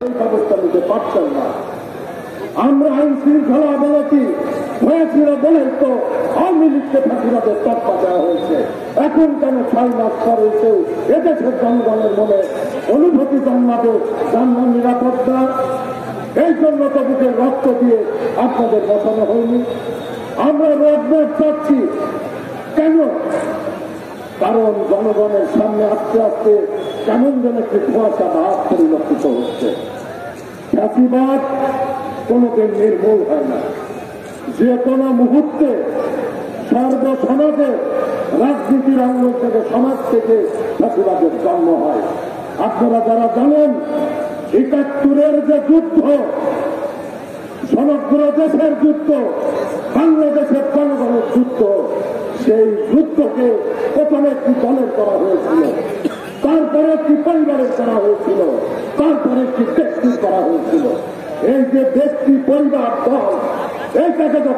ব্যবস্থা নিতে পারছেন না। আমরা আইন শৃঙ্খলা অবনতি হয়েছিল বলেই তো আওয়ামী লীগকে ফাঁসিবাদের তকমা দেওয়া হয়েছে। এখন কেন 6 মাস পরে এসেও এদেশের জনগণের মনে অনুভূতি জন্মাবে জানলাম নিরাপত্তা, এই জন্য তো বুকের রক্ত দিয়ে আপনাদের বসানো হয়নি। আমরা রোডম্যাপ চাচ্ছি কেন? কারণ জনগণের সামনে আস্তে আস্তে কেমন যেন একটি কুয়াশা ভাব পরিলক্ষিত হচ্ছে। ফ্যাসিবাদ কোনোদিন নির্মূল হয় না। যে কোনো মুহূর্তে সর্বসমাজে রাজনীতির অঙ্গ থেকে সমাজ থেকে ফ্যাসিবাদের জন্ম হয়। আপনারা যারা জানেন ৭১-এর যে যুদ্ধ, সমগ্র দেশের যুদ্ধ, বাংলাদেশের জনগণের যুদ্ধ, সেই যুদ্ধকে প্রথমে একটি দলের করা হয়েছিল, তারপরে একটি পরিবারের করা হয়েছিল, তারপরে একটি ব্যক্তির করা হয়েছিল। এই যে ব্যক্তি পরিবার দল, এইটাকে যখন